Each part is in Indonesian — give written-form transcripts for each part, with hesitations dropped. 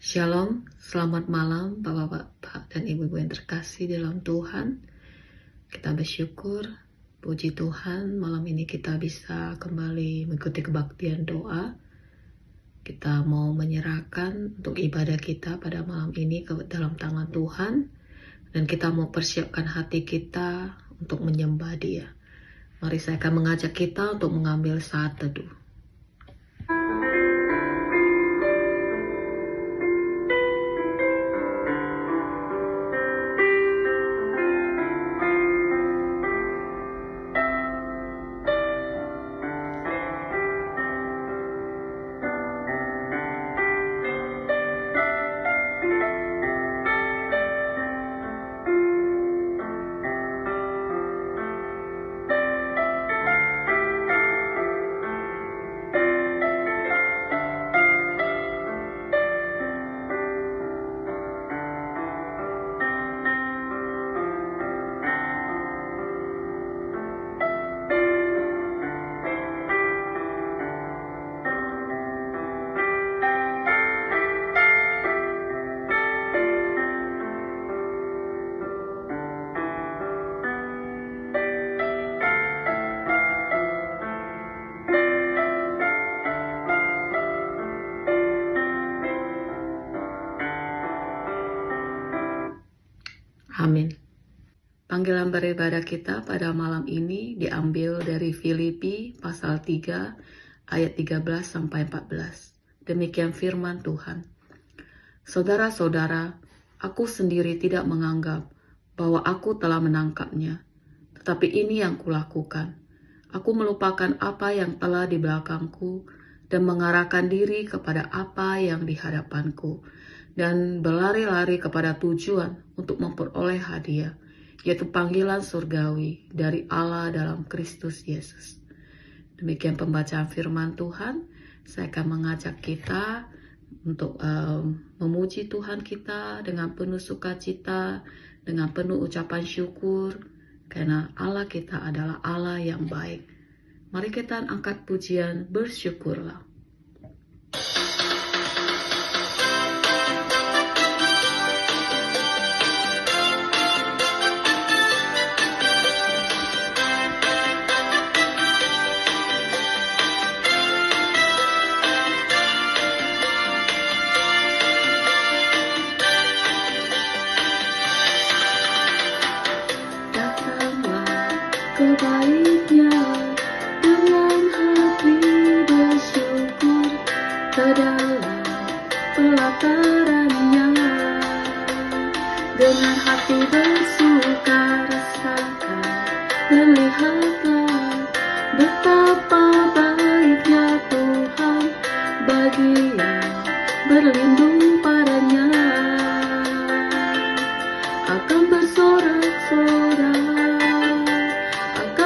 Shalom, selamat malam Bapak-Bapak dan Ibu-Ibu yang terkasih dalam Tuhan. Kita bersyukur, puji Tuhan, malam ini kita bisa kembali mengikuti kebaktian doa. Kita mau menyerahkan untuk ibadah kita pada malam ini ke dalam tangan Tuhan. Dan kita mau persiapkan hati kita untuk menyembah Dia. Mari saya akan mengajak kita untuk mengambil saat teduh. Amin. Panggilan beribadah kita pada malam ini diambil dari Filipi pasal 3 ayat 13-14. Demikian firman Tuhan. Saudara-saudara, aku sendiri tidak menganggap bahwa aku telah menangkapnya. Tetapi ini yang kulakukan. Aku melupakan apa yang telah di belakangku dan mengarahkan diri kepada apa yang di hadapanku. Dan berlari-lari kepada tujuan untuk memperoleh hadiah, yaitu panggilan surgawi dari Allah dalam Kristus Yesus. Demikian pembacaan firman Tuhan. Saya akan mengajak kita untuk memuji Tuhan kita dengan penuh sukacita, dengan penuh ucapan syukur, karena Allah kita adalah Allah yang baik. Mari kita angkat pujian, bersyukurlah. Kebaiknya dengan hati bersyukur ke dalam pelatarannya, dengan hati bersuka rasakan dan lihatlah betapa baiknya Tuhan bagi yang berlindung padanya. Akan bersorak-sorak,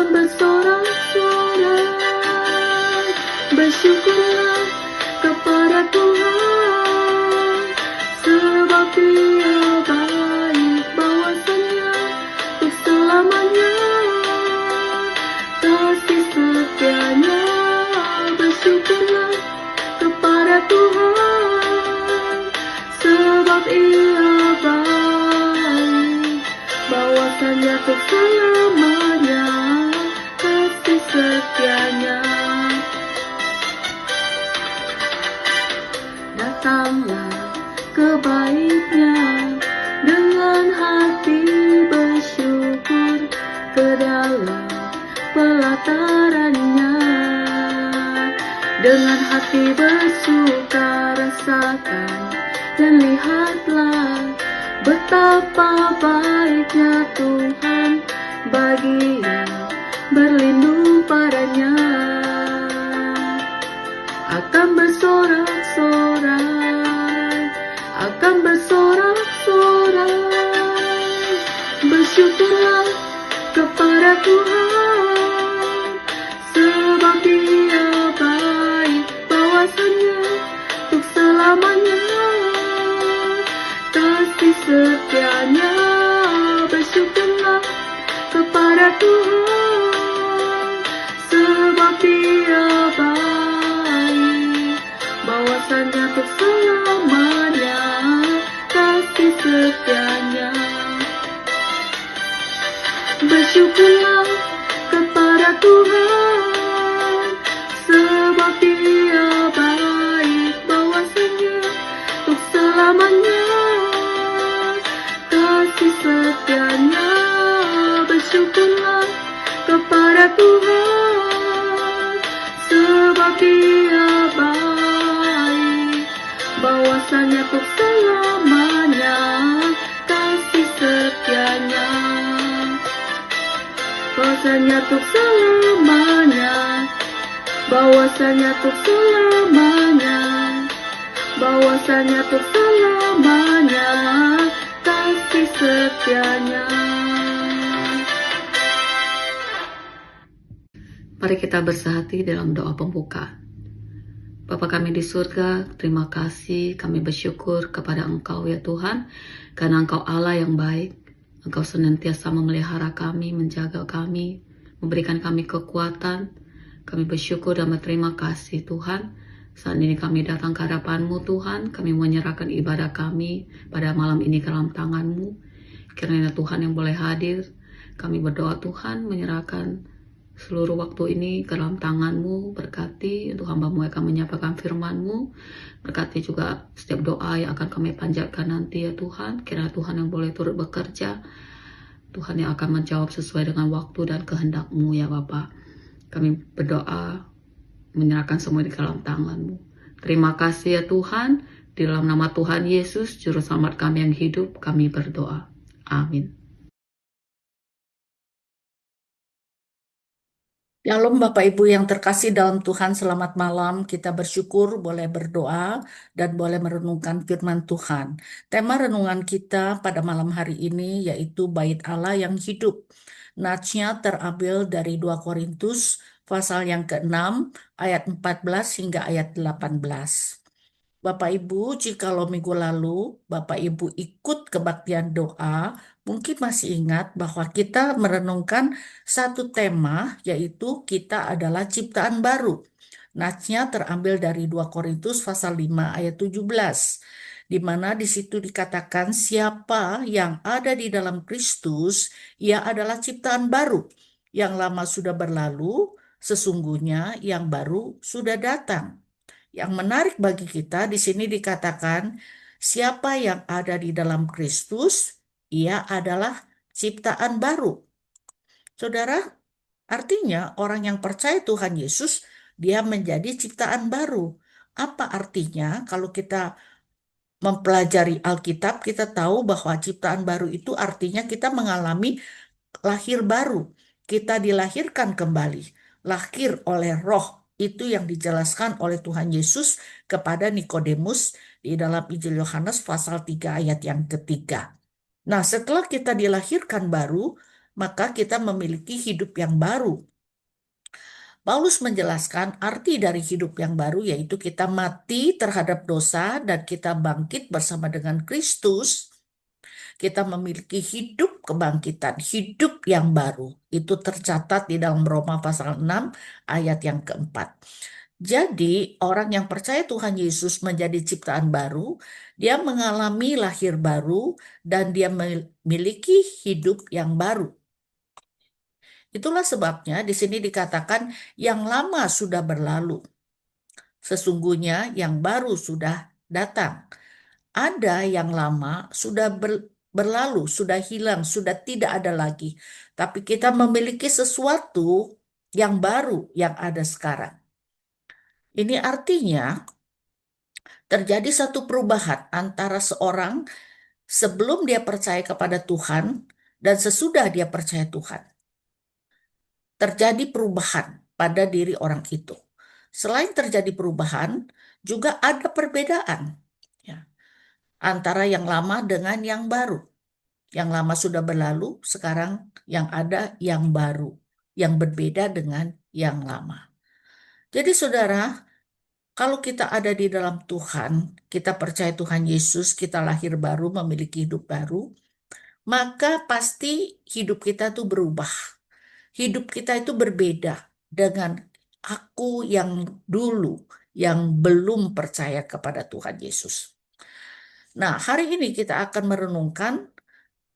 bersorak-sorak, bersyukurlah kepada Tuhan, sebab Dia baik, bahwasanya untuk selamanya kasih setianya. Bersyukurlah kepada Tuhan, sebab Ia baik, bahwasanya untuk selamanya kasih setianya. Datanglah kebaiknya dengan hati bersyukur ke dalam pelatarannya, dengan hati bersuka rasakan dan lihatlah betapa baiknya Tuhan bagi yang berlindung padanya. Akan bersorak-sorak, akan bersorak-sorak, bersyukurlah kepada Tuhan, sebab Dia baik, bahwasanya untuk selamanya kasih setianya. Bersyukurlah kepada Tuhan, sebab Dia baik, bahwasanya untuk selamanya setianya. Bersyukurlah kepada Tuhan, sebab Dia baik, bahwasanya untuk selamanya kasih setianya. Bersyukurlah kepada Tuhan, sebab Dia baik, bahwasanya untuk selamanya kasih setianya. Bahwasanya untuk selamanya, bahwasanya untuk selamanya, bahwasanya untuk selamanya kasih setianya. Mari kita bersehati dalam doa pembuka. Bapa kami di surga, terima kasih, kami bersyukur kepada Engkau ya Tuhan, karena Engkau Allah yang baik. Engkau senantiasa memelihara kami, menjaga kami, memberikan kami kekuatan. Kami bersyukur dan berterima kasih Tuhan. Saat ini kami datang ke hadapan-Mu Tuhan, kami menyerahkan ibadah kami pada malam ini ke dalam tangan-Mu. Kiranya Tuhan yang boleh hadir, kami berdoa Tuhan, menyerahkan seluruh waktu ini ke dalam tangan-Mu. Berkati untuk hamba-Mu yang akan menyampaikan firman-Mu. Berkati juga setiap doa yang akan kami panjatkan nanti ya Tuhan. Kiranya Tuhan yang boleh turut bekerja, Tuhan yang akan menjawab sesuai dengan waktu dan kehendak-Mu ya Bapa. Kami berdoa menyerahkan semua di dalam tangan-Mu. Terima kasih ya Tuhan. Di dalam nama Tuhan Yesus, Juru Selamat kami yang hidup, kami berdoa. Amin. Shalom Bapak Ibu yang terkasih dalam Tuhan, selamat malam. Kita bersyukur boleh berdoa dan boleh merenungkan firman Tuhan. Tema renungan kita pada malam hari ini yaitu Bait Allah yang hidup. Natsnya terambil dari 2 Korintus pasal yang ke-6 ayat 14 hingga ayat 18. Bapak Ibu, jikalau minggu lalu Bapak Ibu ikut kebaktian doa, mungkin masih ingat bahwa kita merenungkan satu tema, yaitu kita adalah ciptaan baru. Natsnya terambil dari 2 Korintus pasal 5 ayat 17, di mana di situ dikatakan siapa yang ada di dalam Kristus, ia adalah ciptaan baru. Yang lama sudah berlalu, sesungguhnya yang baru sudah datang. Yang menarik bagi kita di sini dikatakan, siapa yang ada di dalam Kristus, ia adalah ciptaan baru. Saudara, artinya orang yang percaya Tuhan Yesus, dia menjadi ciptaan baru. Apa artinya kalau kita mempelajari Alkitab, kita tahu bahwa ciptaan baru itu artinya kita mengalami lahir baru. Kita dilahirkan kembali, lahir oleh Roh. Itu yang dijelaskan oleh Tuhan Yesus kepada Nikodemus di dalam Injil Yohanes pasal 3 ayat yang ketiga. Nah, setelah kita dilahirkan baru, maka kita memiliki hidup yang baru. Paulus menjelaskan arti dari hidup yang baru, yaitu kita mati terhadap dosa dan kita bangkit bersama dengan Kristus. Kita memiliki hidup kebangkitan, hidup yang baru. Itu tercatat di dalam Roma pasal 6 ayat yang keempat. Jadi orang yang percaya Tuhan Yesus menjadi ciptaan baru, dia mengalami lahir baru dan dia memiliki hidup yang baru. Itulah sebabnya di sini dikatakan yang lama sudah berlalu. Sesungguhnya yang baru sudah datang. Ada yang lama sudah berlalu, sudah hilang, sudah tidak ada lagi. Tapi kita memiliki sesuatu yang baru yang ada sekarang. Ini artinya terjadi satu perubahan antara seorang sebelum dia percaya kepada Tuhan dan sesudah dia percaya Tuhan. Terjadi perubahan pada diri orang itu. Selain terjadi perubahan, juga ada perbedaan ya, antara yang lama dengan yang baru. Yang lama sudah berlalu, sekarang yang ada yang baru, yang berbeda dengan yang lama. Jadi saudara, kalau kita ada di dalam Tuhan, kita percaya Tuhan Yesus, kita lahir baru, memiliki hidup baru, maka pasti hidup kita itu berubah. Hidup kita itu berbeda dengan aku yang dulu, yang belum percaya kepada Tuhan Yesus. Nah, hari ini kita akan merenungkan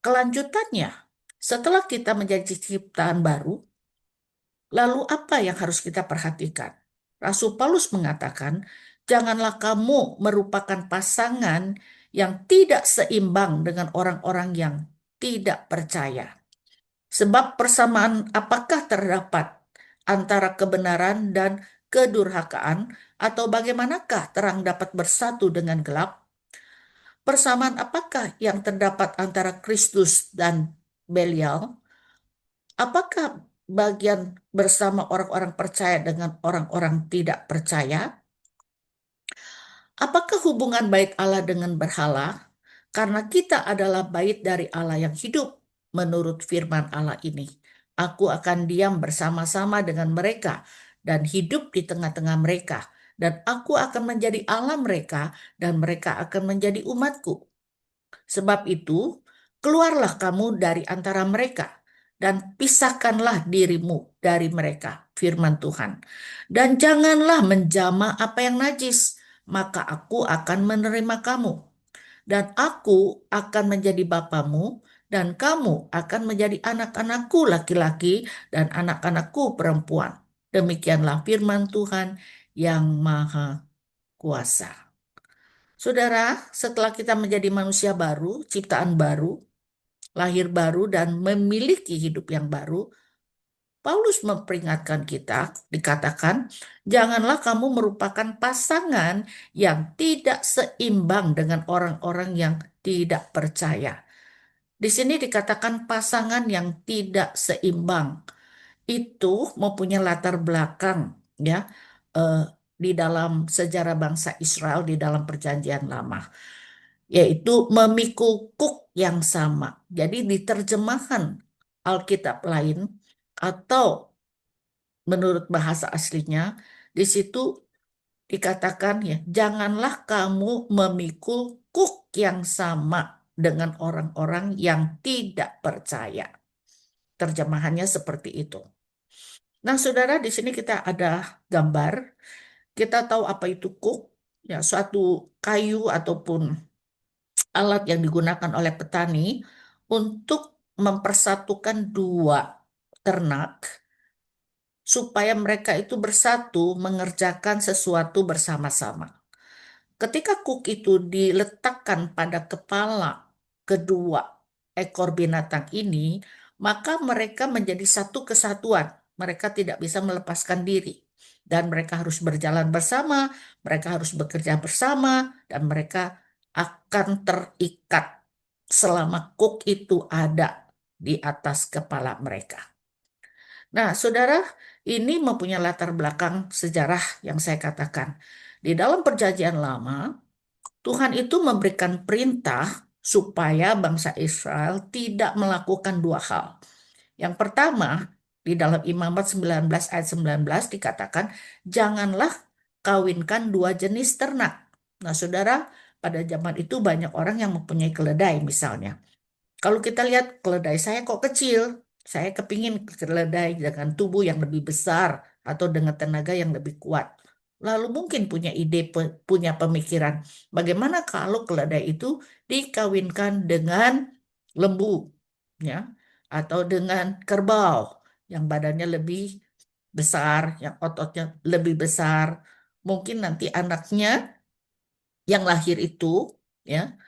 kelanjutannya. Setelah kita menjadi ciptaan baru, lalu apa yang harus kita perhatikan? Rasul Paulus mengatakan, janganlah kamu merupakan pasangan yang tidak seimbang dengan orang-orang yang tidak percaya. Sebab persamaan apakah terdapat antara kebenaran dan kedurhakaan, atau bagaimanakah terang dapat bersatu dengan gelap? Persamaan apakah yang terdapat antara Kristus dan Belial? Apakah bagian bersama orang-orang percaya dengan orang-orang tidak percaya? Apakah hubungan bait Allah dengan berhala? Karena kita adalah bait dari Allah yang hidup. Menurut firman Allah ini, aku akan diam bersama-sama dengan mereka dan hidup di tengah-tengah mereka. Dan aku akan menjadi Allah mereka dan mereka akan menjadi umatku. Sebab itu, keluarlah kamu dari antara mereka dan pisahkanlah dirimu dari mereka, firman Tuhan. Dan janganlah menjamah apa yang najis, maka aku akan menerima kamu. Dan aku akan menjadi bapamu, dan kamu akan menjadi anak-anakku laki-laki dan anak-anakku perempuan. Demikianlah firman Tuhan yang Maha Kuasa. Saudara, setelah kita menjadi manusia baru, ciptaan baru, lahir baru, dan memiliki hidup yang baru, Paulus memperingatkan kita, dikatakan, janganlah kamu merupakan pasangan yang tidak seimbang dengan orang-orang yang tidak percaya. Di sini dikatakan pasangan yang tidak seimbang. Itu mempunyai latar belakang, ya, eh, di dalam sejarah bangsa Israel di dalam Perjanjian Lama, yaitu memikul kuk yang sama. Jadi di terjemahan Alkitab lain atau menurut bahasa aslinya, di situ dikatakan ya, janganlah kamu memikul kuk yang sama dengan orang-orang yang tidak percaya. Terjemahannya seperti itu. Nah, saudara, di sini kita ada gambar. Kita tahu apa itu kuk, ya, suatu kayu ataupun alat yang digunakan oleh petani untuk mempersatukan dua ternak supaya mereka itu bersatu mengerjakan sesuatu bersama-sama. Ketika kuk itu diletakkan pada kepala kedua ekor binatang ini, maka mereka menjadi satu kesatuan. Mereka tidak bisa melepaskan diri. Dan mereka harus berjalan bersama, mereka harus bekerja bersama, dan mereka akan terikat selama kuk itu ada di atas kepala mereka. Nah, saudara, ini mempunyai latar belakang sejarah yang saya katakan. Di dalam Perjanjian Lama, Tuhan itu memberikan perintah supaya bangsa Israel tidak melakukan dua hal. Yang pertama, di dalam Imamat 19 ayat 19 dikatakan, janganlah kawinkan dua jenis ternak. Nah, saudara, pada zaman itu banyak orang yang mempunyai keledai misalnya. Kalau kita lihat keledai saya kok kecil, saya kepingin keledai dengan tubuh yang lebih besar atau dengan tenaga yang lebih kuat. Lalu mungkin punya ide, punya pemikiran, bagaimana kalau keledai itu dikawinkan dengan lembu, ya, atau dengan kerbau yang badannya lebih besar, yang ototnya lebih besar. Mungkin nanti anaknya yang lahir itu, ya,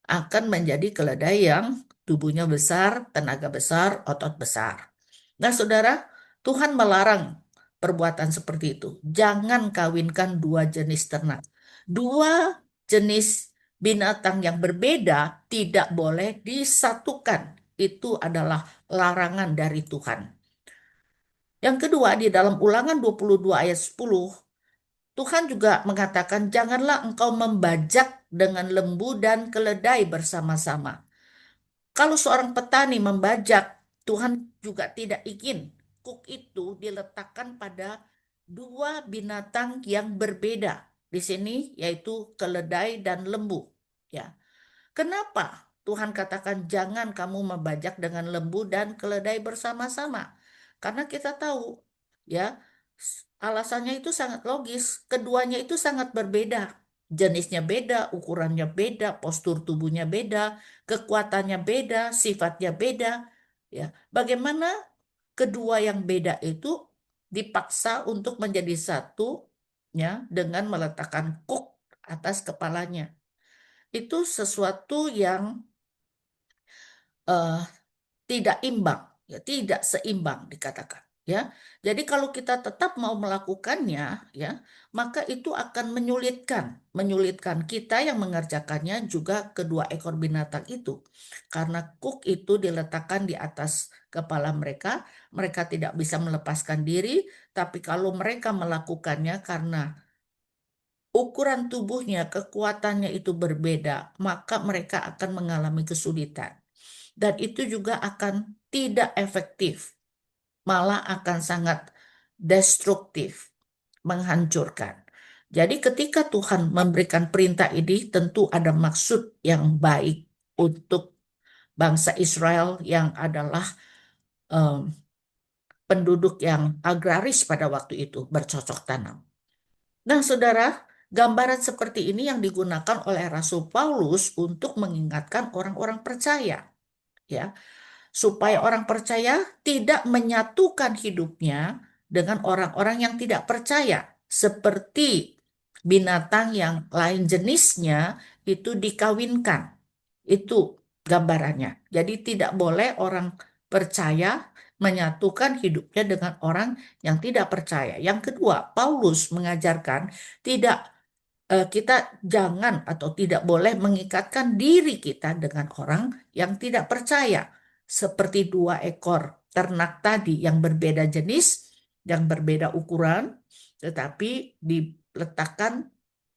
akan menjadi keledai yang tubuhnya besar, tenaga besar, otot besar. Nah, saudara, Tuhan melarang perbuatan seperti itu. Jangan kawinkan dua jenis ternak. Dua jenis binatang yang berbeda tidak boleh disatukan. Itu adalah larangan dari Tuhan. Yang kedua, di dalam Ulangan 22 ayat 10, Tuhan juga mengatakan, janganlah engkau membajak dengan lembu dan keledai bersama-sama. Kalau seorang petani membajak, Tuhan juga tidak ingin kuk itu diletakkan pada dua binatang yang berbeda. Di sini yaitu keledai dan lembu. Ya, kenapa Tuhan katakan jangan kamu membajak dengan lembu dan keledai bersama-sama? Karena kita tahu, ya, alasannya itu sangat logis. Keduanya itu sangat berbeda. jenisnya beda, ukurannya beda, postur tubuhnya beda, kekuatannya beda, sifatnya beda. Ya, bagaimana kedua yang beda itu dipaksa untuk menjadi satu, ya, dengan meletakkan kuk atas kepalanya. Itu sesuatu yang eh, tidak imbang, ya, tidak seimbang dikatakan, ya. Jadi kalau kita tetap mau melakukannya, ya, maka itu akan menyulitkan kita yang mengerjakannya juga kedua ekor binatang itu. Karena kuk itu diletakkan di atas kepala mereka, mereka tidak bisa melepaskan diri, tapi kalau mereka melakukannya karena ukuran tubuhnya, kekuatannya itu berbeda, maka mereka akan mengalami kesulitan. Dan itu juga akan tidak efektif, malah akan sangat destruktif, menghancurkan. Jadi ketika Tuhan memberikan perintah ini tentu ada maksud yang baik untuk bangsa Israel yang adalah em, penduduk yang agraris pada waktu itu, bercocok tanam. Nah, saudara, gambaran seperti ini yang digunakan oleh Rasul Paulus untuk mengingatkan orang-orang percaya, ya, supaya orang percaya tidak menyatukan hidupnya dengan orang-orang yang tidak percaya, seperti binatang yang lain jenisnya itu dikawinkan. Itu gambarannya. Jadi tidak boleh orang percaya menyatukan hidupnya dengan orang yang tidak percaya. Yang kedua, Paulus mengajarkan tidak kita jangan atau tidak boleh mengikatkan diri kita dengan orang yang tidak percaya. Seperti dua ekor ternak tadi yang berbeda jenis, yang berbeda ukuran, tetapi diletakkan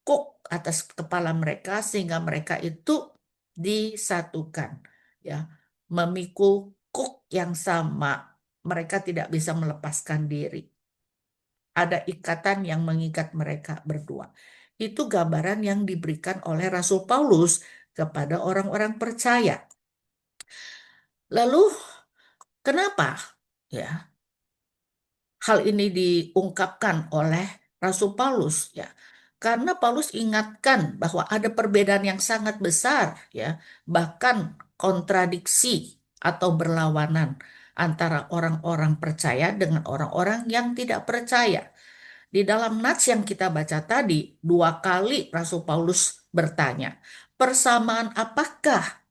kuk atas kepala mereka sehingga mereka itu disatukan. Ya, memikul kuk yang sama, mereka tidak bisa melepaskan diri. Ada ikatan yang mengikat mereka berdua. Itu gambaran yang diberikan oleh Rasul Paulus kepada orang-orang percaya. Lalu kenapa, ya, hal ini diungkapkan oleh Rasul Paulus, ya? Karena Paulus ingatkan bahwa ada perbedaan yang sangat besar, ya, bahkan kontradiksi atau berlawanan antara orang-orang percaya dengan orang-orang yang tidak percaya. Di dalam nats yang kita baca tadi, dua kali Rasul Paulus bertanya, persamaan apakah?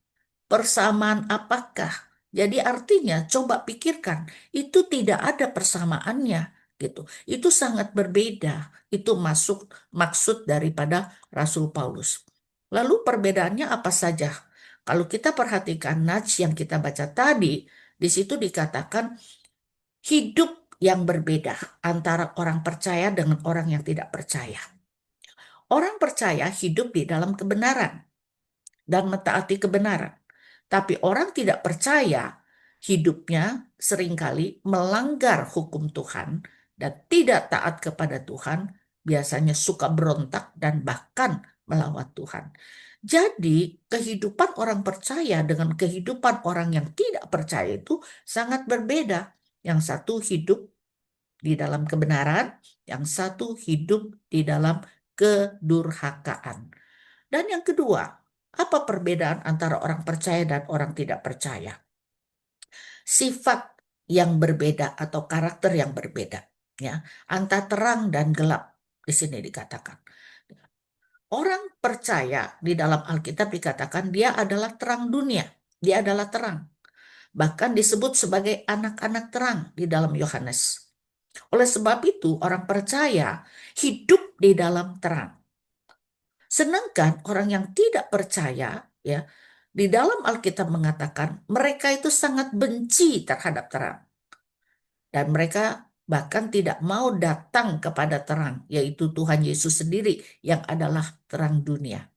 Persamaan apakah? Jadi artinya coba pikirkan, itu tidak ada persamaannya gitu. Itu sangat berbeda. Itu masuk maksud daripada Rasul Paulus. Lalu perbedaannya apa saja? Kalau kita perhatikan nats yang kita baca tadi, di situ dikatakan hidup yang berbeda antara orang percaya dengan orang yang tidak percaya. Orang percaya hidup di dalam kebenaran dan mentaati kebenaran. Tapi orang tidak percaya hidupnya seringkali melanggar hukum Tuhan dan tidak taat kepada Tuhan, biasanya suka berontak dan bahkan melawan Tuhan. Jadi, kehidupan orang percaya dengan kehidupan orang yang tidak percaya itu sangat berbeda. Yang satu hidup di dalam kebenaran, yang satu hidup di dalam kedurhakaan. Dan yang kedua, apa perbedaan antara orang percaya dan orang tidak percaya? Sifat yang berbeda atau karakter yang berbeda, ya, antara terang dan gelap di sini dikatakan. Orang percaya di dalam Alkitab dikatakan dia adalah terang dunia, dia adalah terang. Bahkan disebut sebagai anak-anak terang di dalam Yohanes. Oleh sebab itu, orang percaya hidup di dalam terang. Sedangkan orang yang tidak percaya, ya, di dalam Alkitab mengatakan mereka itu sangat benci terhadap terang. Dan mereka bahkan tidak mau datang kepada terang, yaitu Tuhan Yesus sendiri yang adalah terang dunia.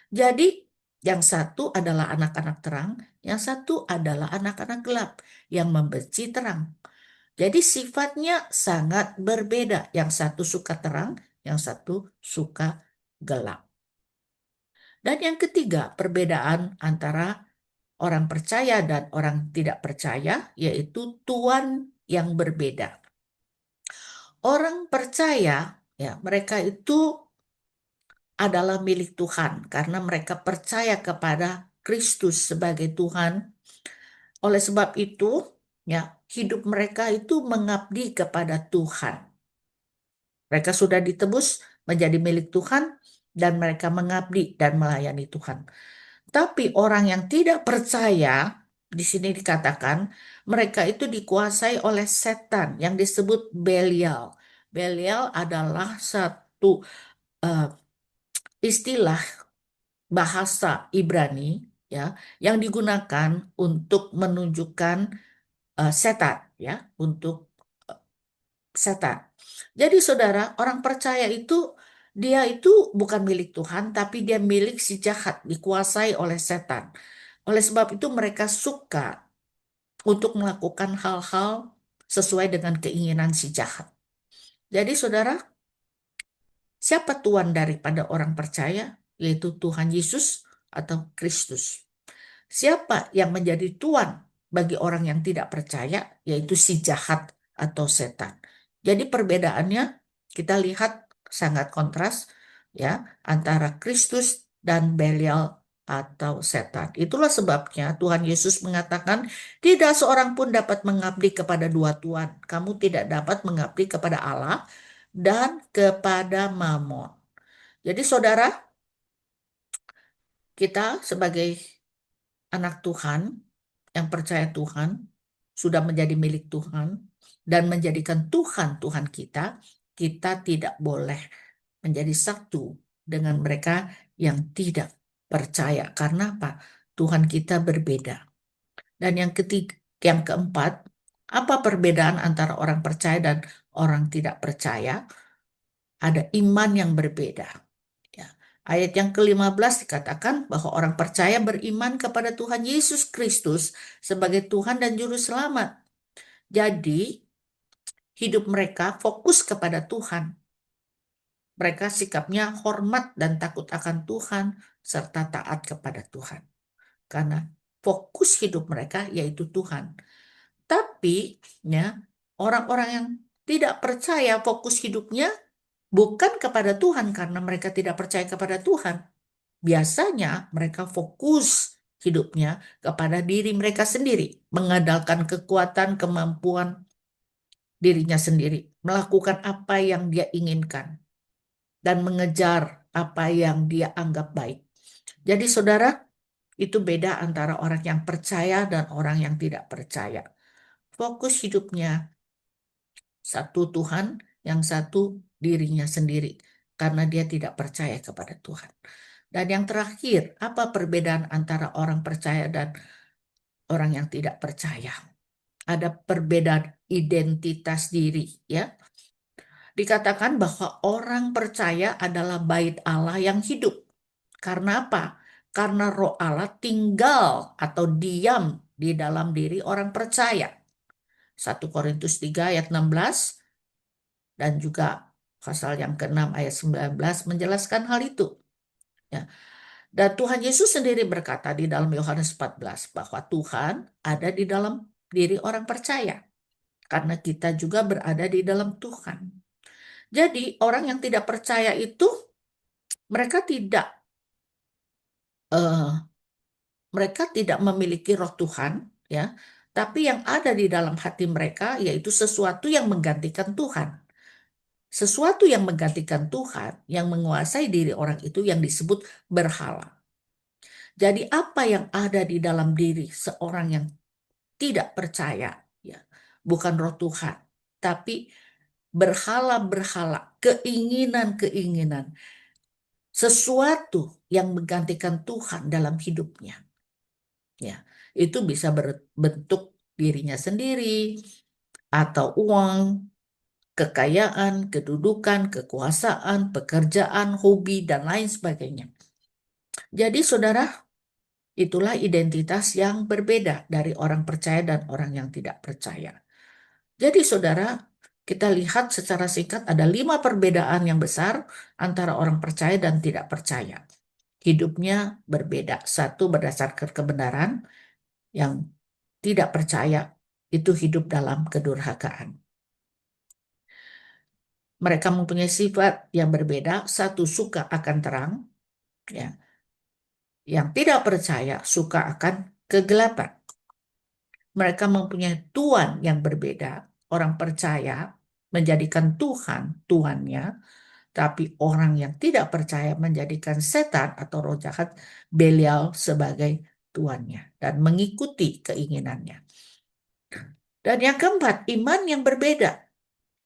Jadi yang satu adalah anak-anak terang, yang satu adalah anak-anak gelap yang membenci terang. Jadi sifatnya sangat berbeda. Yang satu suka terang, yang satu suka gelap. Dan yang ketiga, perbedaan antara orang percaya dan orang tidak percaya, yaitu tuan yang berbeda. Orang percaya, ya, mereka itu adalah milik Tuhan karena mereka percaya kepada Kristus sebagai Tuhan. Oleh sebab itu, ya, hidup mereka itu mengabdi kepada Tuhan. Mereka sudah ditebus menjadi milik Tuhan dan mereka mengabdi dan melayani Tuhan. Tapi orang yang tidak percaya, di sini dikatakan, mereka itu dikuasai oleh setan yang disebut Belial. Belial adalah satu eh, istilah bahasa Ibrani, ya, yang digunakan untuk menunjukkan setan, ya, untuk setan. Jadi saudara, orang percaya itu dia itu bukan milik Tuhan, tapi dia milik si jahat, dikuasai oleh setan. Oleh sebab itu mereka suka untuk melakukan hal-hal sesuai dengan keinginan si jahat. Jadi saudara, siapa tuan daripada orang percaya? Yaitu Tuhan Yesus atau Kristus. Siapa yang menjadi tuan bagi orang yang tidak percaya, yaitu si jahat atau setan. Jadi perbedaannya kita lihat sangat kontras, ya, antara Kristus dan Belial atau setan. Itulah sebabnya Tuhan Yesus mengatakan tidak seorang pun dapat mengabdi kepada dua tuan. Kamu tidak dapat mengabdi kepada Allah dan kepada Mamon. Jadi saudara, kita sebagai anak Tuhan yang percaya Tuhan sudah menjadi milik Tuhan dan menjadikan Tuhan Tuhan kita, kita tidak boleh menjadi satu dengan mereka yang tidak percaya. Karena apa? Tuhan kita berbeda. Dan yang ketiga, yang keempat, apa perbedaan antara orang percaya dan orang tidak percaya? Ada iman yang berbeda. Ya. Ayat yang ke-15 dikatakan bahwa orang percaya beriman kepada Tuhan Yesus Kristus sebagai Tuhan dan Juru Selamat. Jadi, hidup mereka fokus kepada Tuhan. Mereka sikapnya hormat dan takut akan Tuhan serta taat kepada Tuhan. Karena fokus hidup mereka yaitu Tuhan. Tapi, ya, orang-orang yang tidak percaya fokus hidupnya bukan kepada Tuhan karena mereka tidak percaya kepada Tuhan. Biasanya mereka fokus hidupnya kepada diri mereka sendiri, mengandalkan kekuatan, kemampuan dirinya sendiri, melakukan apa yang dia inginkan, dan mengejar apa yang dia anggap baik. Jadi saudara, itu beda antara orang yang percaya dan orang yang tidak percaya. Fokus hidupnya satu Tuhan, yang satu dirinya sendiri, karena dia tidak percaya kepada Tuhan. Dan yang terakhir, apa perbedaan antara orang percaya dan orang yang tidak percaya? Ada perbedaan identitas diri, ya. Dikatakan bahwa orang percaya adalah bait Allah yang hidup. Karena apa? Karena Roh Allah tinggal atau diam di dalam diri orang percaya. 1 Korintus 3 ayat 16 dan juga pasal yang ke-6 ayat 19 menjelaskan hal itu. Ya. Dan Tuhan Yesus sendiri berkata di dalam Yohanes 14 bahwa Tuhan ada di dalam diri orang percaya. Karena kita juga berada di dalam Tuhan. Jadi orang yang tidak percaya itu mereka tidak eh, mereka tidak memiliki roh Tuhan, ya. Tapi yang ada di dalam hati mereka yaitu sesuatu yang menggantikan Tuhan. Sesuatu yang menggantikan Tuhan, yang menguasai diri orang itu yang disebut berhala. Jadi apa yang ada di dalam diri seorang yang tidak percaya, ya, bukan roh Tuhan, tapi berhala-berhala, keinginan-keinginan, sesuatu yang menggantikan Tuhan dalam hidupnya. Ya, itu bisa berbentuk dirinya sendiri atau uang, kekayaan, kedudukan, kekuasaan, pekerjaan, hobi, dan lain sebagainya. Jadi saudara, itulah identitas yang berbeda dari orang percaya dan orang yang tidak percaya. Jadi saudara, kita lihat secara singkat ada 5 perbedaan yang besar antara orang percaya dan tidak percaya. Hidupnya berbeda. Satu, berdasarkan kebenaran, yang tidak percaya itu hidup dalam kedurhakaan. Mereka mempunyai sifat yang berbeda. Satu suka akan terang, ya. Yang tidak percaya suka akan kegelapan. Mereka mempunyai Tuhan yang berbeda. Orang percaya menjadikan Tuhan Tuhannya, tapi orang yang tidak percaya menjadikan setan atau roh jahat Belial sebagai tuannya dan mengikuti keinginannya. Dan yang keempat, iman yang berbeda.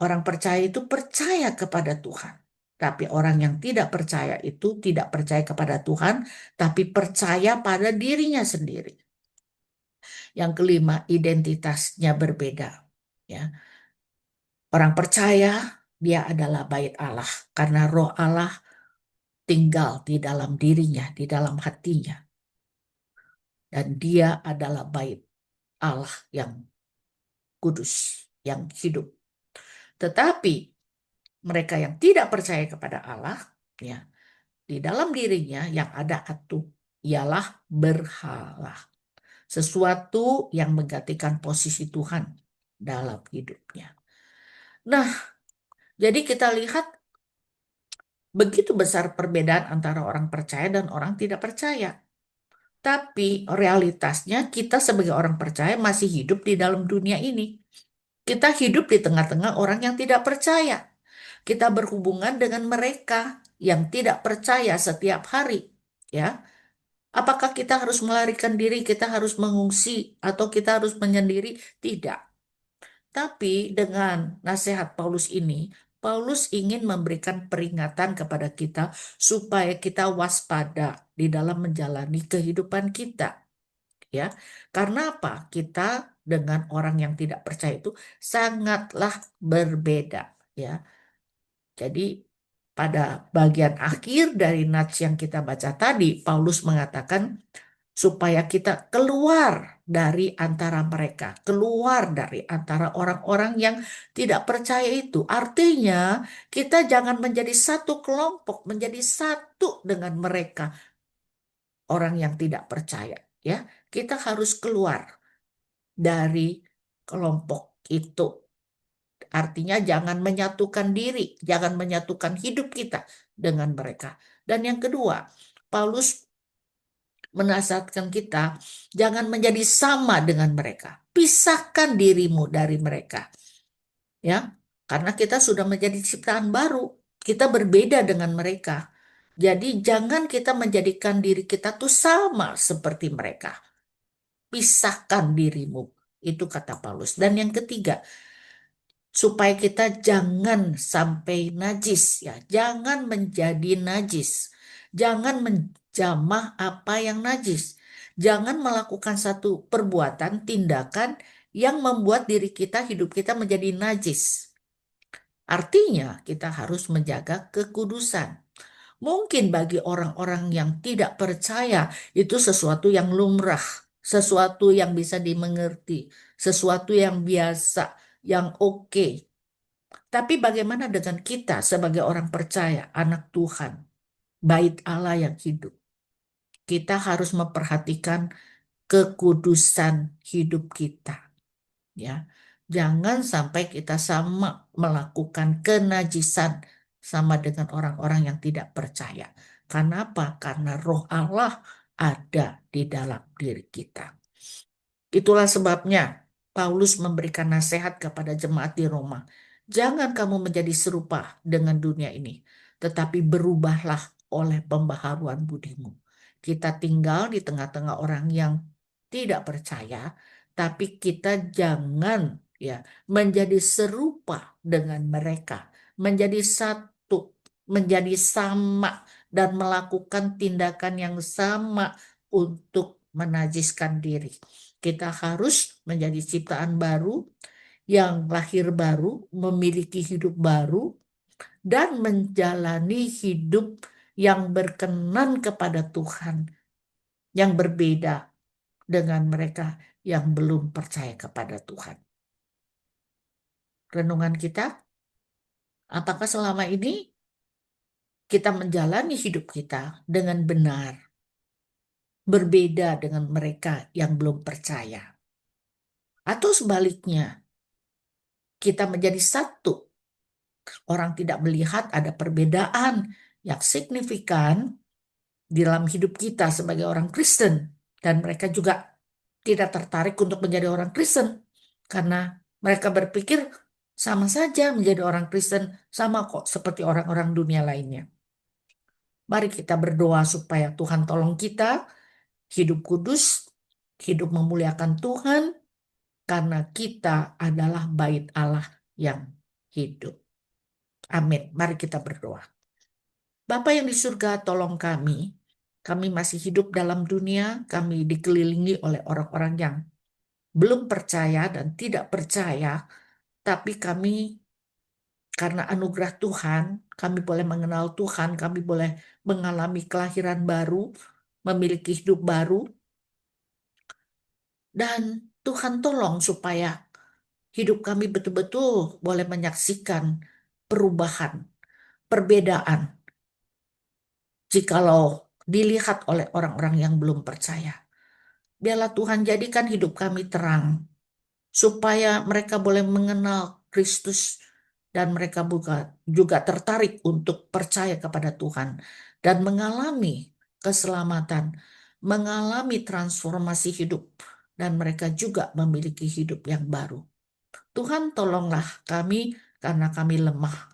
Orang percaya itu percaya kepada Tuhan. Tapi orang yang tidak percaya itu tidak percaya kepada Tuhan, tapi percaya pada dirinya sendiri. Yang kelima, identitasnya berbeda. Ya, orang percaya dia adalah bait Allah karena Roh Allah tinggal di dalam dirinya, di dalam hatinya. Dan dia adalah bait Allah yang kudus, yang hidup. Tetapi mereka yang tidak percaya kepada Allah, ya, di dalam dirinya yang ada atu ialah berhala. Sesuatu yang menggantikan posisi Tuhan dalam hidupnya. Nah, jadi kita lihat begitu besar perbedaan antara orang percaya dan orang tidak percaya. Tapi realitasnya kita sebagai orang percaya masih hidup di dalam dunia ini. Kita hidup di tengah-tengah orang yang tidak percaya. Kita berhubungan dengan mereka yang tidak percaya setiap hari, ya. Apakah kita harus melarikan diri, kita harus mengungsi, atau kita harus menyendiri? Tidak. Tapi dengan nasihat Paulus ini, Paulus ingin memberikan peringatan kepada kita supaya kita waspada di dalam menjalani kehidupan kita, ya. Karena apa? Kita dengan orang yang tidak percaya itu sangatlah berbeda, ya. Jadi pada bagian akhir dari nats yang kita baca tadi, Paulus mengatakan supaya kita keluar dari antara mereka, keluar dari antara orang-orang yang tidak percaya itu. Artinya, kita jangan menjadi satu kelompok, menjadi satu dengan mereka, orang yang tidak percaya, ya. Kita harus keluar dari kelompok itu. Artinya jangan menyatukan diri, jangan menyatukan hidup kita dengan mereka. Dan yang kedua, Paulus menasihatkan kita jangan menjadi sama dengan mereka. Pisahkan dirimu dari mereka, ya. Karena kita sudah menjadi ciptaan baru, kita berbeda dengan mereka. Jadi jangan kita menjadikan diri kita tuh sama seperti mereka. Pisahkan dirimu, itu kata Paulus. Dan yang ketiga, supaya kita jangan sampai najis, ya, jangan menjadi najis, jangan menjamah apa yang najis, jangan melakukan satu perbuatan tindakan yang membuat diri kita, hidup kita menjadi najis. Artinya kita harus menjaga kekudusan. Mungkin bagi orang-orang yang tidak percaya itu sesuatu yang lumrah, sesuatu yang bisa dimengerti, sesuatu yang biasa, yang oke. Tapi bagaimana dengan kita sebagai orang percaya, anak Tuhan, bait Allah yang hidup? Kita harus memperhatikan kekudusan hidup kita, ya. Jangan sampai kita sama melakukan kenajisan sama dengan orang-orang yang tidak percaya. Karena apa? Karena Roh Allah ada di dalam diri kita. Itulah sebabnya Paulus memberikan nasihat kepada jemaat di Roma. Jangan kamu menjadi serupa dengan dunia ini, tetapi berubahlah oleh pembaharuan budimu. Kita tinggal di tengah-tengah orang yang tidak percaya, tapi kita jangan, ya, menjadi serupa dengan mereka, menjadi satu, menjadi sama dan melakukan tindakan yang sama untuk menajiskan diri. Kita harus menjadi ciptaan baru, yang lahir baru, memiliki hidup baru, dan menjalani hidup yang berkenan kepada Tuhan, yang berbeda dengan mereka yang belum percaya kepada Tuhan. Renungan kita, apakah selama ini kita menjalani hidup kita dengan benar, berbeda dengan mereka yang belum percaya? Atau sebaliknya, kita menjadi satu orang tidak melihat ada perbedaan yang signifikan di dalam hidup kita sebagai orang Kristen. Dan mereka juga tidak tertarik untuk menjadi orang Kristen. Karena mereka berpikir sama saja menjadi orang Kristen, sama kok seperti orang-orang dunia lainnya. Mari kita berdoa supaya Tuhan tolong kita hidup kudus, hidup memuliakan Tuhan, karena kita adalah bait Allah yang hidup. Amin. Mari kita berdoa. Bapa yang di surga, tolong kami. Kami masih hidup dalam dunia, kami dikelilingi oleh orang-orang yang belum percaya dan tidak percaya, tapi kami karena anugerah Tuhan, kami boleh mengenal Tuhan, kami boleh mengalami kelahiran baru, memiliki hidup baru, dan Tuhan tolong supaya hidup kami betul-betul boleh menyaksikan perubahan, perbedaan, jikalau dilihat oleh orang-orang yang belum percaya. Biarlah Tuhan jadikan hidup kami terang, supaya mereka boleh mengenal Kristus dan mereka juga tertarik untuk percaya kepada Tuhan dan mengalami keselamatan, mengalami transformasi hidup, dan mereka juga memiliki hidup yang baru. Tuhan, tolonglah kami karena kami lemah.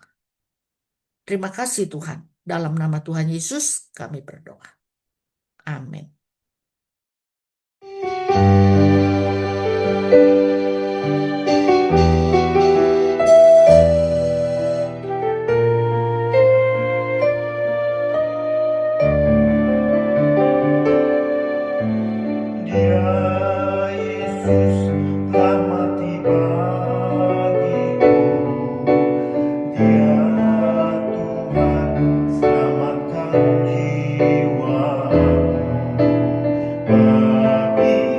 Terima kasih Tuhan. Dalam nama Tuhan Yesus kami berdoa. Amin. Dia Yesus telah mati bagiku. Dia Tuhan selamatkan jiwaku. Bagi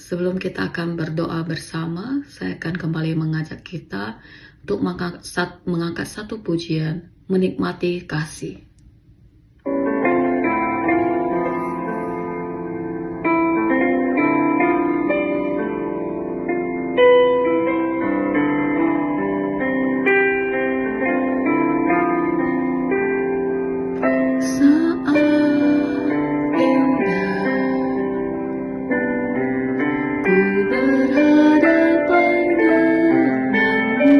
Sebelum kita akan berdoa bersama, saya akan kembali mengajak kita untuk mengangkat satu pujian, menikmati kasih. Saat indah ku berhadapan denganmu,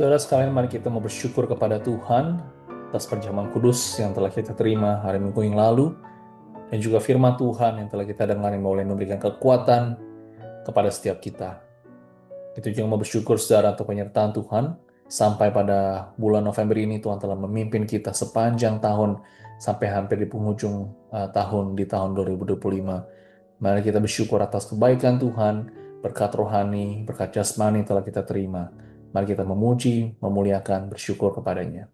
Saudara sekalian, mari kita mau bersyukur kepada Tuhan atas perjamuan kudus yang telah kita terima hari Minggu yang lalu, dan juga firman Tuhan yang telah kita dengar yang boleh memberikan kekuatan kepada setiap kita. Kita juga mau bersyukur saudara untuk penyertaan Tuhan sampai pada bulan November ini. Tuhan telah memimpin kita sepanjang tahun sampai hampir di penghujung tahun di tahun 2025. Mari kita bersyukur atas kebaikan Tuhan, berkat rohani, berkat jasmani yang telah kita terima. Mari kita memuji, memuliakan, bersyukur kepadanya.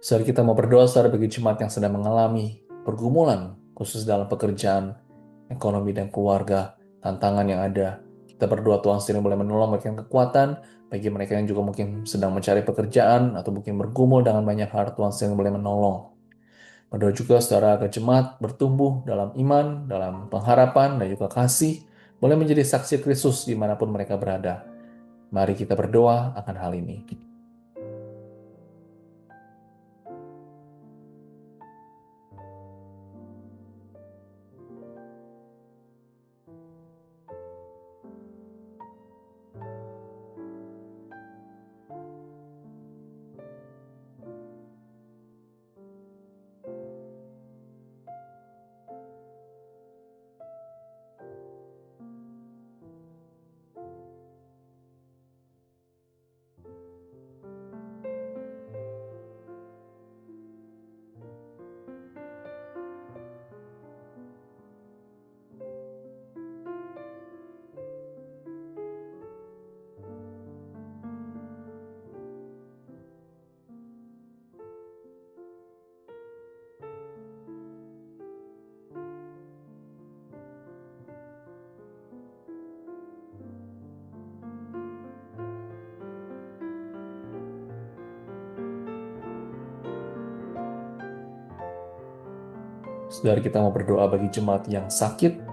Saudara, kita mau berdoa saudara bagi jemaat yang sedang mengalami pergumulan, khusus dalam pekerjaan, ekonomi, dan keluarga, tantangan yang ada. Kita berdoa Tuhan sendiri boleh menolong, memberikan kekuatan bagi mereka yang juga mungkin sedang mencari pekerjaan atau mungkin bergumul dengan banyak hal. Tuhan sendiri boleh menolong. Berdoa juga saudara agar jemaat bertumbuh dalam iman, dalam pengharapan, dan juga kasih, boleh menjadi saksi Kristus dimanapun mereka berada. Mari kita berdoa akan hal ini. Saudara, kita mau berdoa bagi jemaat yang sakit.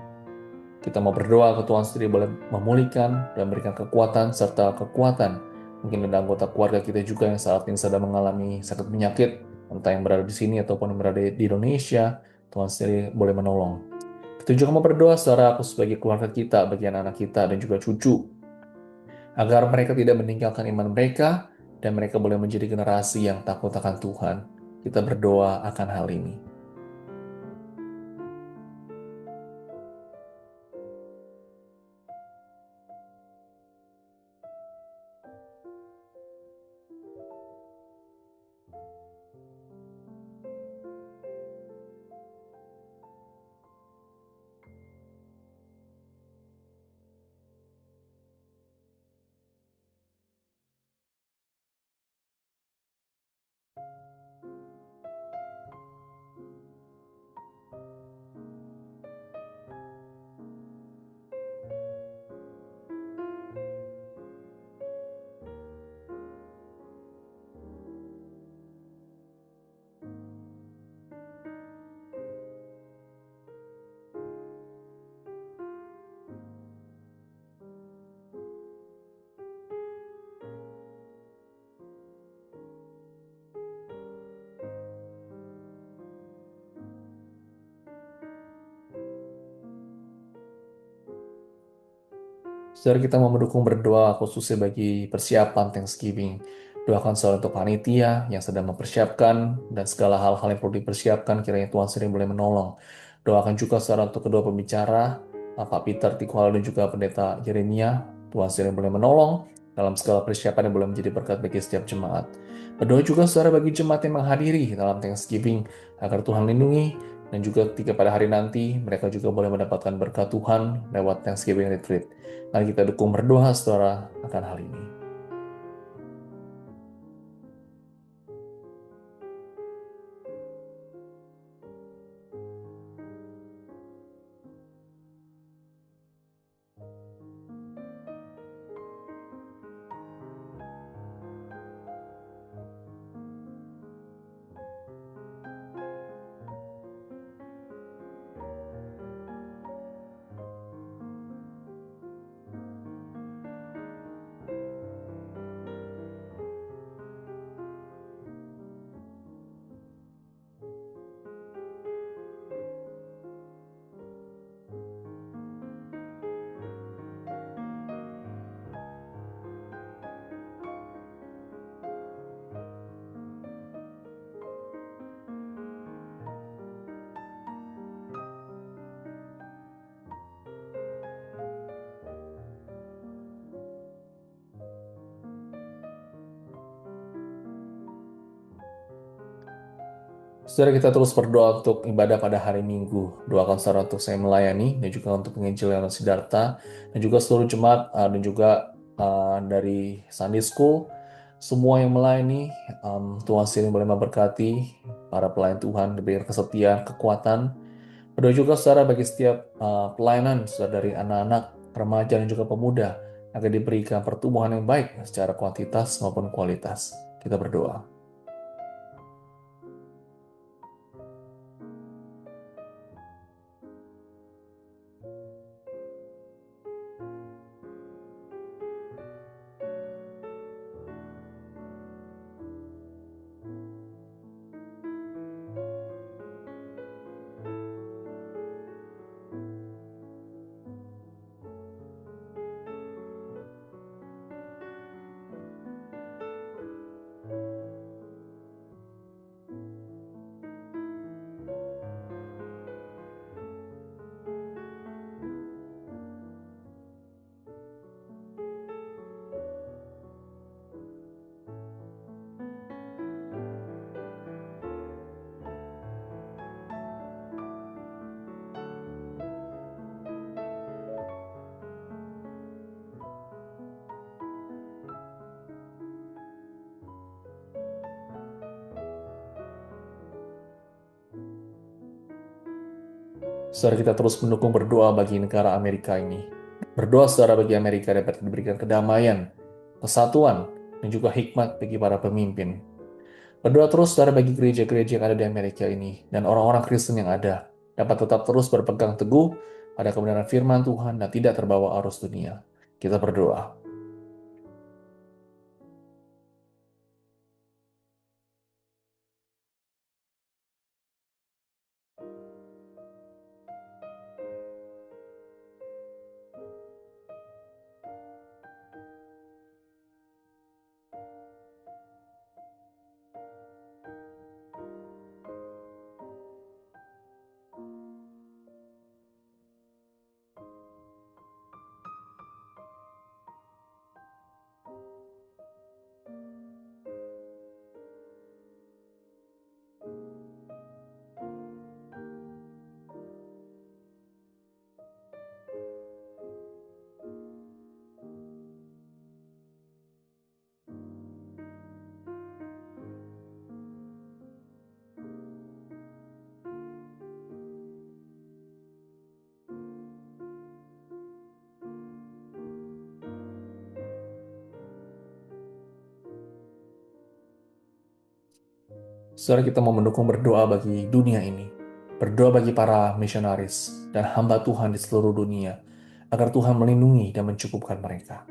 Kita mau berdoa ke Tuhan sendiri boleh memulihkan dan memberikan kekuatan serta kekuatan. Mungkin ada anggota keluarga kita juga yang saat ini sedang mengalami sakit penyakit, entah yang berada di sini ataupun yang berada di Indonesia. Tuhan sendiri boleh menolong. Kita juga mau berdoa saudara, aku sebagai keluarga kita, bagi anak-anak kita dan juga cucu, agar mereka tidak meninggalkan iman mereka dan mereka boleh menjadi generasi yang takut akan Tuhan. Kita berdoa akan hal ini. Saudara, kita mau mendukung berdoa khususnya bagi persiapan Thanksgiving. Doakan saudara untuk panitia yang sedang mempersiapkan dan segala hal-hal yang perlu dipersiapkan, kiranya Tuhan sendiri boleh menolong. Doakan juga saudara untuk kedua pembicara, Pak Peter Tikuhalo dan juga Pendeta Yeremia. Tuhan sendiri boleh menolong dalam segala persiapan yang boleh menjadi berkat bagi setiap jemaat. Berdoa juga saudara bagi jemaat yang menghadiri dalam Thanksgiving agar Tuhan lindungi, dan juga ketika pada hari nanti mereka juga boleh mendapatkan berkat Tuhan lewat Thanksgiving Retreat. Mari kita dukung berdoa saudara akan hal ini. Saudara, kita terus berdoa untuk ibadah pada hari Minggu. Doakan saudara untuk saya melayani, dan juga untuk penginjil yang Siddhartha, dan juga seluruh jemaat, dan juga dari Sunday School. Semua yang melayani, Tuhan sendiri boleh memberkati para pelayan Tuhan, diberikan kesetiaan, kekuatan. Berdoa juga saudara bagi setiap pelayanan, saudara, dari anak-anak, remaja, dan juga pemuda, agar diberikan pertumbuhan yang baik secara kuantitas maupun kualitas. Kita berdoa. Saudara, kita terus mendukung berdoa bagi negara Amerika ini. Berdoa saudara bagi Amerika dapat diberikan kedamaian, kesatuan, dan juga hikmat bagi para pemimpin. Berdoa terus saudara bagi gereja-gereja yang ada di Amerika ini, dan orang-orang Kristen yang ada, dapat tetap terus berpegang teguh pada kebenaran firman Tuhan dan tidak terbawa arus dunia. Kita berdoa. Saudara, kita mau mendukung berdoa bagi dunia ini. Berdoa bagi para misionaris dan hamba Tuhan di seluruh dunia, agar Tuhan melindungi dan mencukupkan mereka.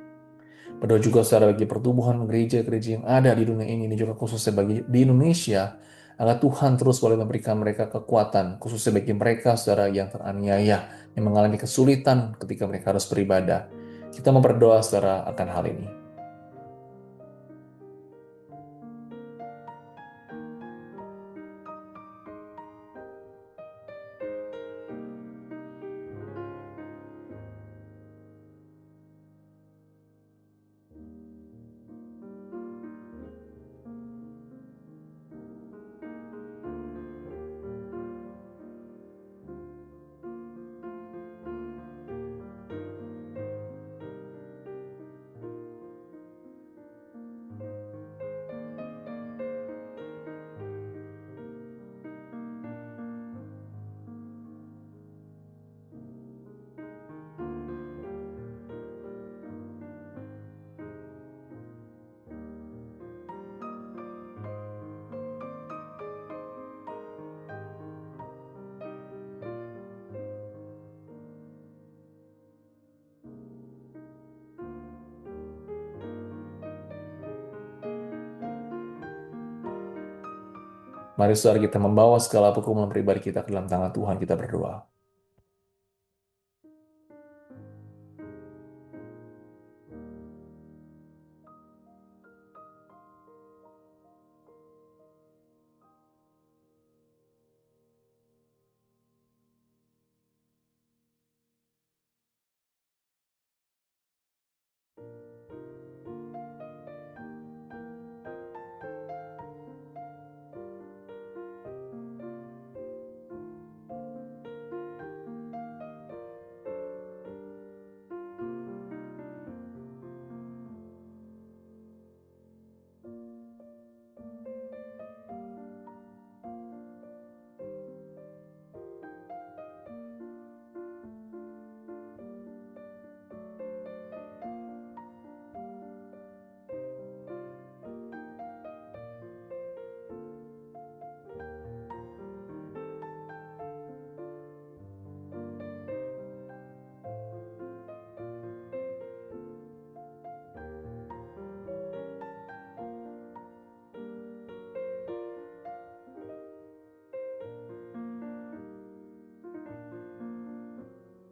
Berdoa juga saudara bagi pertumbuhan gereja-gereja yang ada di dunia ini, dan juga khususnya bagi di Indonesia, agar Tuhan terus boleh memberikan mereka kekuatan, khususnya bagi mereka saudara yang teraniaya, yang mengalami kesulitan ketika mereka harus beribadah. Kita mau berdoa saudara akan hal ini. Mari saudara kita membawa segala pergumulan pribadi kita ke dalam tangan Tuhan, kita berdoa.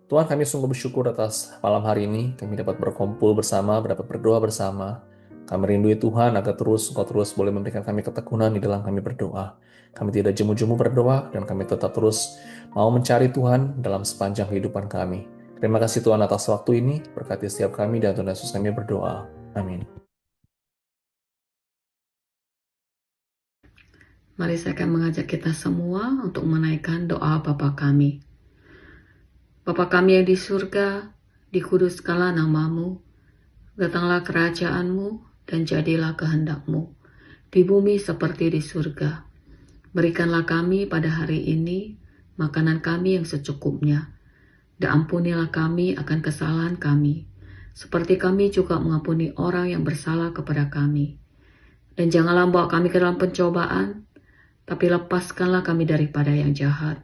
Tuhan, kami sungguh bersyukur atas malam hari ini. Kami dapat berkumpul bersama, dapat berdoa bersama. Kami rindu Tuhan agar Engkau terus boleh memberikan kami ketekunan di dalam kami berdoa. Kami tidak jemu-jemu berdoa, dan kami tetap terus mau mencari Tuhan dalam sepanjang kehidupan kami. Terima kasih Tuhan atas waktu ini. Berkati setiap kami dan Tuhan Yesus kami berdoa. Amin. Mari saya akan mengajak kita semua untuk menaikkan doa Bapa kami. Bapa kami yang di surga, dikuduskanlah namamu, datanglah kerajaanmu, dan jadilah kehendak-mu, di bumi seperti di surga. Berikanlah kami pada hari ini makanan kami yang secukupnya, dan ampunilah kami akan kesalahan kami, seperti kami juga mengampuni orang yang bersalah kepada kami. Dan janganlah bawa kami ke dalam pencobaan, tapi lepaskanlah kami daripada yang jahat.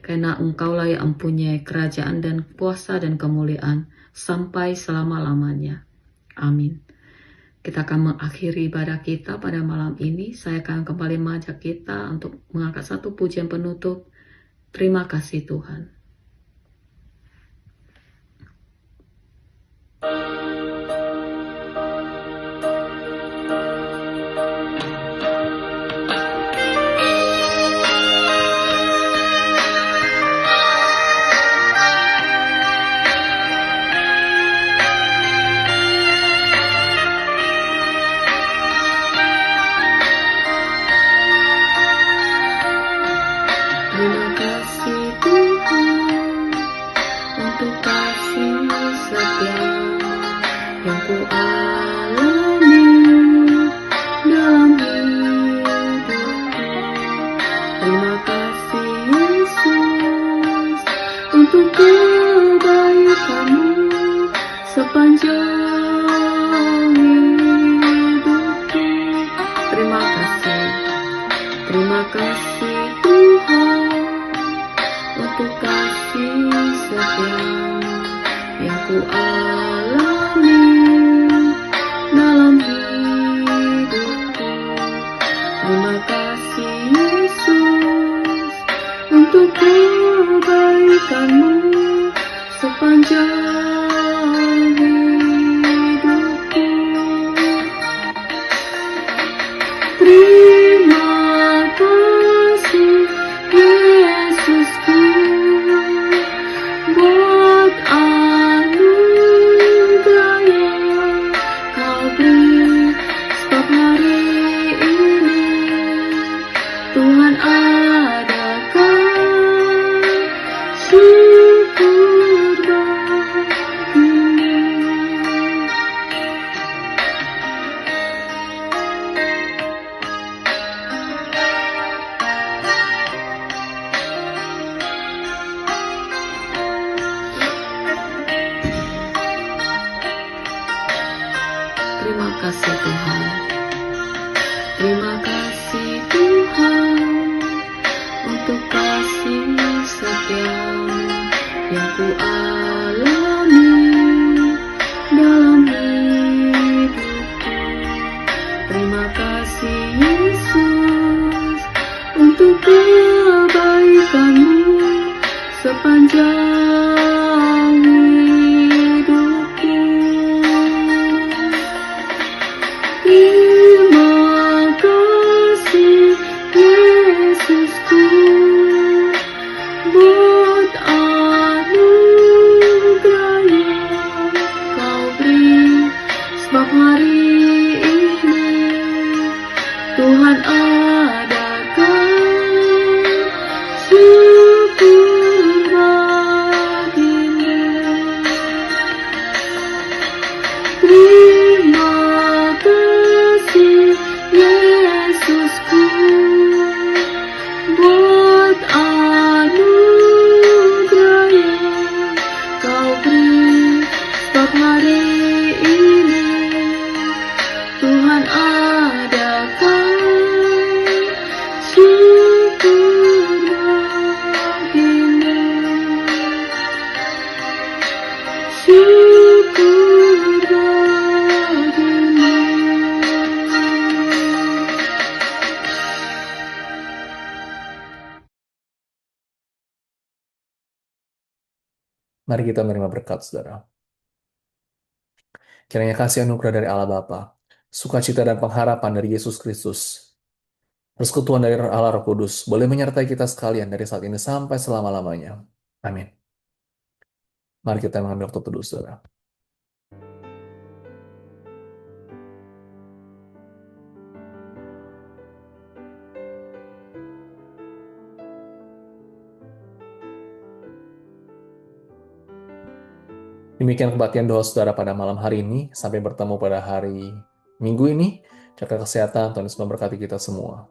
Karena Engkaulah yang mempunyai kerajaan dan kuasa dan kemuliaan sampai selama-lamanya. Amin. Kita akan mengakhiri ibadah kita pada malam ini. Saya akan kembali mengajak kita untuk mengangkat satu pujian penutup. Terima kasih Tuhan. Terima kasih Tuhan untuk kasih setia yang ku alami dalam hidupku. Terima kasih Yesus untuk kebaikan-Mu sepanjang hidupku. Terima kasih Tuhan untuk kasih setia yang ku alami dalam hidupku. Terima kasih Yesus untuk kebaikan-Mu sepanjang hidupku. Terima kasih Yesusku buat anugerah yang Kau beri setiap hari ini. Tuhan adakan syukur bagimu. Terima kasih Tuhan. Terima kasih Tuhan untuk kasih setia yang ku alami dalam hidupku. Terima kasih Yesus untuk untuk kebaikan-Mu sepanjang hidupku. Terima kasih Yesusku buat anugerah yang Kau beri, sebab hari ini Tuhan adakan syukur bagimu. Terima kasih Yesusku buat anugerah yang Kau beri, sebab hari ini Tuhan adakan syukur bagimu. Syukur bagimu. Mari kita menerima berkat, saudara. Kiranya kasih anugerah dari Allah Bapa, sukacita dan pengharapan dari Yesus Kristus, persekutuan dari Allah Roh Kudus, boleh menyertai kita sekalian dari saat ini sampai selama-lamanya. Amin. Mari kita mengambil waktu teduh, saudara. Demikian kebaktian doa saudara pada malam hari ini. Sampai bertemu pada hari Minggu ini. Jaga kesehatan, Tuhan Yesus memberkati kita semua.